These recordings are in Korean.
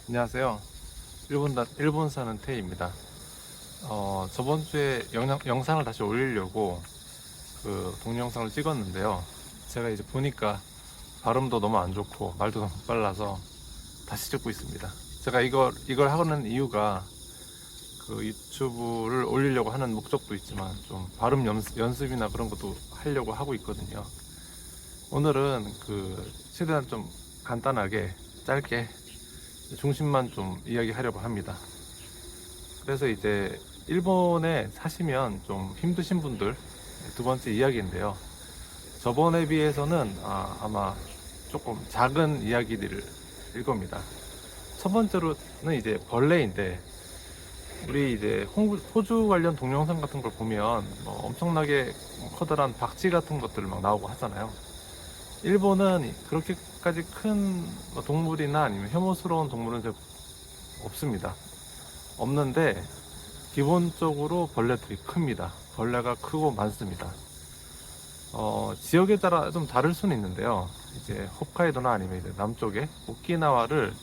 안녕하세요. 일본 사는 태희입니다. 저번 주에 영상을 다시 올리려고 그 동영상을 찍었는데요. 제가 이제 보니까 발음도 너무 안 좋고 말도 너무 빨라서 다시 찍고 있습니다. 제가 이걸 하는 이유가 그 유튜브를 올리려고 하는 목적도 있지만 좀 발음 연습이나 그런 것도 하려고 하고 있거든요. 오늘은 그 최대한 좀 간단하게 짧게 중심만 좀 이야기하려고 합니다. 그래서 이제 일본에 사시면 좀 힘드신 분들 두 번째 이야기인데요. 저번에 비해서는 아마 조금 작은 이야기들일 겁니다. 첫 번째로는 이제 벌레인데, 우리 이제 호주 관련 동영상 같은 걸 보면 뭐 엄청나게 커다란 박쥐 같은 것들 막 나오고 하잖아요. 일본은 그렇게까지 큰 동물이나 아니면 혐오스러운 동물은 잘 없습니다. 없는데 기본적으로 벌레들이 큽니다. 벌레가 크고 많습니다. 지역에 따라 좀 다를 수는 있는데요. 이제 홋카이도나 아니면 이제 남쪽에 오키나와를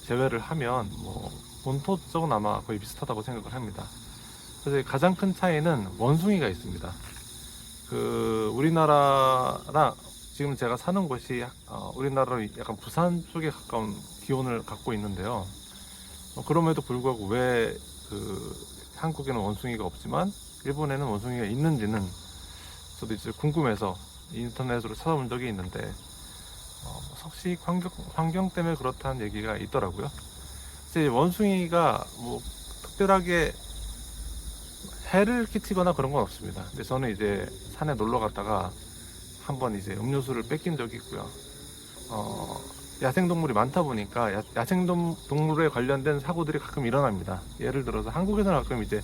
제외를 하면 뭐 본토 쪽은 아마 거의 비슷하다고 생각을 합니다. 그래서 가장 큰 차이는 원숭이가 있습니다. 그 우리나라랑 지금 제가 사는 곳이 우리나라로 약간 부산 쪽에 가까운 기온을 갖고 있는데요. 그럼에도 불구하고 왜 그 한국에는 원숭이가 없지만 일본에는 원숭이가 있는지는 저도 이제 궁금해서 인터넷으로 찾아본 적이 있는데 석식 환경 때문에 그렇다는 얘기가 있더라고요. 이제 원숭이가 뭐 특별하게 해를 끼치거나 그런 건 없습니다. 근데 저는 이제 산에 놀러 갔다가 한번 이제 음료수를 뺏긴 적이 있고요. 야생동물이 많다 보니까 야생동물에 관련된 사고들이 가끔 일어납니다. 예를 들어서 한국에서는 가끔 이제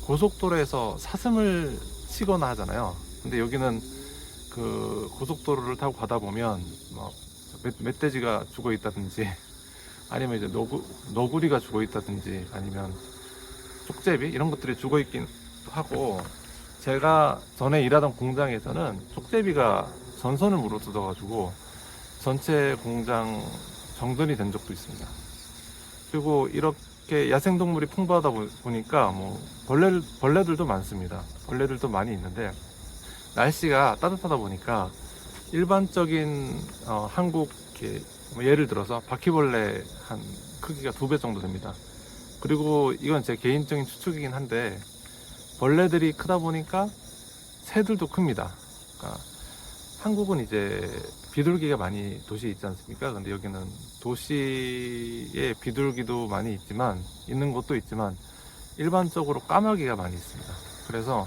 고속도로에서 사슴을 치거나 하잖아요. 근데 여기는 그 고속도로를 타고 가다 보면 뭐 멧돼지가 죽어 있다든지 아니면 이제 너구리가 죽어 있다든지 아니면 쪽제비 이런 것들이 죽어 있긴 하고, 제가 전에 일하던 공장에서는 쪽제비가 전선을 물어뜯어 가지고 전체 공장 정전이 된 적도 있습니다. 그리고 이렇게 야생동물이 풍부하다 보니까 뭐 벌레들도 많습니다. 벌레들도 많이 있는데 날씨가 따뜻하다 보니까 일반적인 한국 뭐 예를 들어서 바퀴벌레 한 크기가 2배 정도 됩니다. 그리고 이건 제 개인적인 추측이긴 한데 벌레들이 크다 보니까 새들도 큽니다. 그러니까 한국은 이제 비둘기가 많이 도시에 있지 않습니까? 근데 여기는 도시에 비둘기도 많이 있는 곳도 있지만 일반적으로 까마귀가 많이 있습니다. 그래서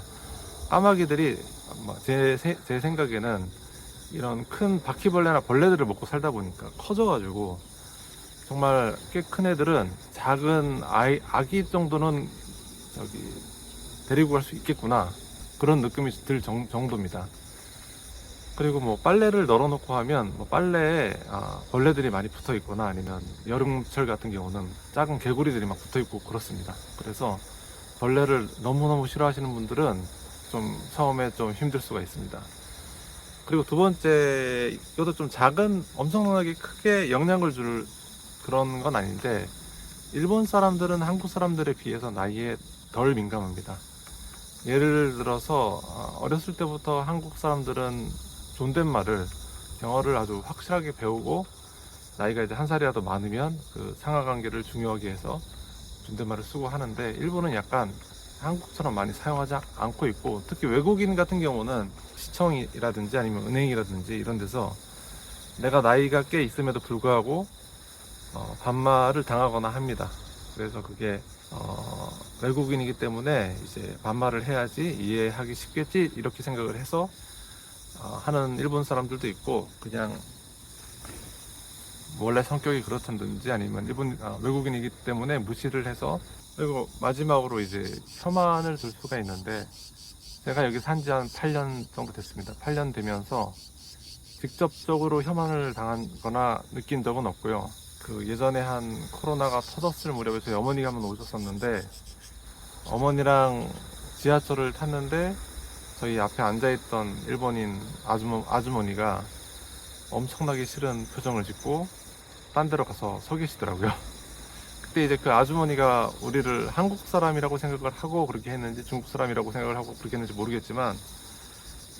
까마귀들이 제 생각에는 이런 큰 바퀴벌레나 벌레들을 먹고 살다 보니까 커져가지고 정말 꽤 큰 애들은 작은 아기 정도는 데리고 갈 수 있겠구나, 그런 느낌이 들 정도입니다. 그리고 뭐 빨래를 널어놓고 하면 뭐 빨래에 벌레들이 많이 붙어 있거나 아니면 여름철 같은 경우는 작은 개구리들이 막 붙어 있고 그렇습니다. 그래서 벌레를 너무너무 싫어하시는 분들은 좀 처음에 좀 힘들 수가 있습니다. 그리고 두 번째, 이것도 좀 엄청나게 크게 영향을 줄 그런 건 아닌데, 일본 사람들은 한국 사람들에 비해서 나이에 덜 민감합니다. 예를 들어서 어렸을 때부터 한국 사람들은 존댓말을, 영어를 아주 확실하게 배우고 나이가 이제 한 살이라도 많으면 그 상하관계를 중요하게 해서 존댓말을 쓰고 하는데, 일본은 약간 한국처럼 많이 사용하지 않고 있고, 특히 외국인 같은 경우는 시청이라든지 아니면 은행이라든지 이런 데서 내가 나이가 꽤 있음에도 불구하고 반말을 당하거나 합니다. 그래서 그게 외국인이기 때문에 이제 반말을 해야지 이해하기 쉽겠지 이렇게 생각을 해서 하는 일본 사람들도 있고, 그냥 원래 성격이 그렇다든지 아니면 외국인이기 때문에 무시를 해서. 그리고 마지막으로 이제 혐한을 줄 수가 있는데, 제가 여기 산지 한 8년 정도 됐습니다. 8년 되면서 직접적으로 혐한을 당하거나 느낀 적은 없고요. 그 예전에 한 코로나가 터졌을 무렵에 저희 어머니가 한번 오셨었는데, 어머니랑 지하철을 탔는데 저희 앞에 앉아있던 일본인 아주머니가 엄청나게 싫은 표정을 짓고 딴 데로 가서 서 계시더라고요. 그때 이제 그 아주머니가 우리를 한국 사람이라고 생각을 하고 그렇게 했는지 중국 사람이라고 생각을 하고 그렇게 했는지 모르겠지만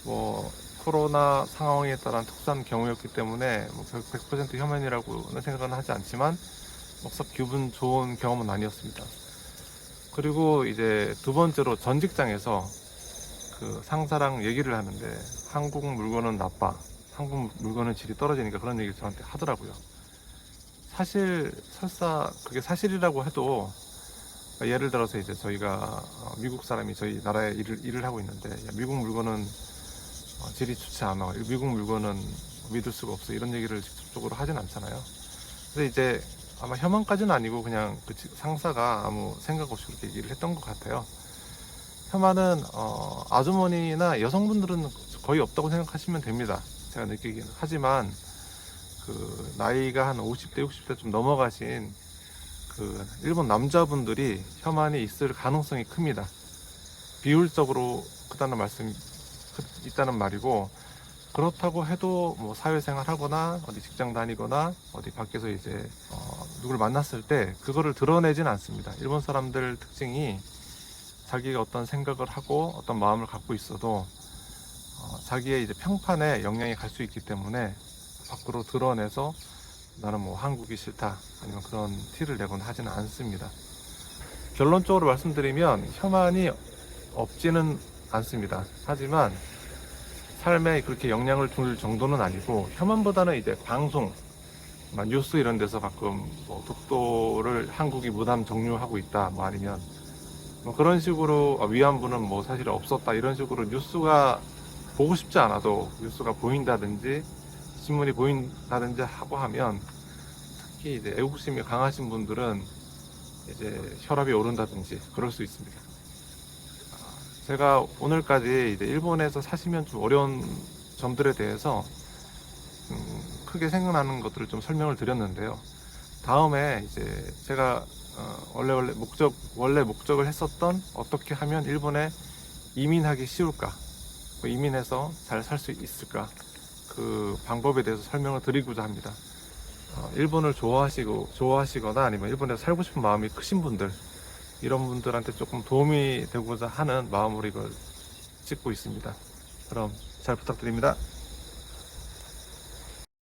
뭐 코로나 상황에 따른 특수한 경우였기 때문에 뭐 100% 혐한이라고는 생각은 하지 않지만 썩 기분 좋은 경험은 아니었습니다. 그리고 이제 두 번째로 전 직장에서 그 상사랑 얘기를 하는데 한국 물건은 나빠, 한국 물건은 질이 떨어지니까 그런 얘기를 저한테 하더라고요. 사실 설사 그게 사실이라고 해도 예를 들어서 이제 저희가 미국 사람이 저희 나라에 일을 하고 있는데 야, 미국 물건은 질이 좋지 않아, 미국 물건은 믿을 수가 없어, 이런 얘기를 직접적으로 하진 않잖아요. 근데 이제 아마 혐한까지는 아니고 그냥 그 상사가 아무 생각 없이 그렇게 얘기를 했던 것 같아요. 혐한은 아주머니나 여성분들은 거의 없다고 생각하시면 됩니다. 제가 느끼기에는. 하지만 그 나이가 한 50대 60대 좀 넘어가신 그 일본 남자분들이 혐한이 있을 가능성이 큽니다. 비율적으로 있다는 말이고, 그렇다고 해도 뭐 사회생활 하거나 어디 직장 다니거나 어디 밖에서 이제 누굴 만났을 때 그거를 드러내진 않습니다. 일본 사람들 특징이 자기가 어떤 생각을 하고 어떤 마음을 갖고 있어도 자기의 이제 평판에 영향이 갈 수 있기 때문에 밖으로 드러내서 나는 뭐 한국이 싫다 아니면 그런 티를 내거나 하지는 않습니다. 결론적으로 말씀드리면 혐한이 없지는 않습니다. 하지만 삶에 그렇게 영향을 줄 정도는 아니고, 혐한보다는 이제 방송, 뉴스 이런 데서 가끔 뭐 독도를 한국이 무단 정유하고 있다, 뭐 아니면 뭐 그런 식으로 위안부는 뭐 사실 없었다, 이런 식으로 뉴스가 보고 싶지 않아도 뉴스가 보인다든지 신문이 보인다든지 하고 하면, 특히 이제 애국심이 강하신 분들은 이제 혈압이 오른다든지 그럴 수 있습니다. 제가 오늘까지 이제 일본에서 사시면 좀 어려운 점들에 대해서 크게 생각나는 것들을 좀 설명을 드렸는데요. 다음에 이제 제가 원래 목적을 했었던 어떻게 하면 일본에 이민하기 쉬울까, 이민해서 잘 살 수 있을까, 그 방법에 대해서 설명을 드리고자 합니다. 일본을 좋아하시거나 아니면 일본에서 살고 싶은 마음이 크신 분들, 이런 분들한테 조금 도움이 되고자 하는 마음으로 이걸 찍고 있습니다. 그럼 잘 부탁드립니다.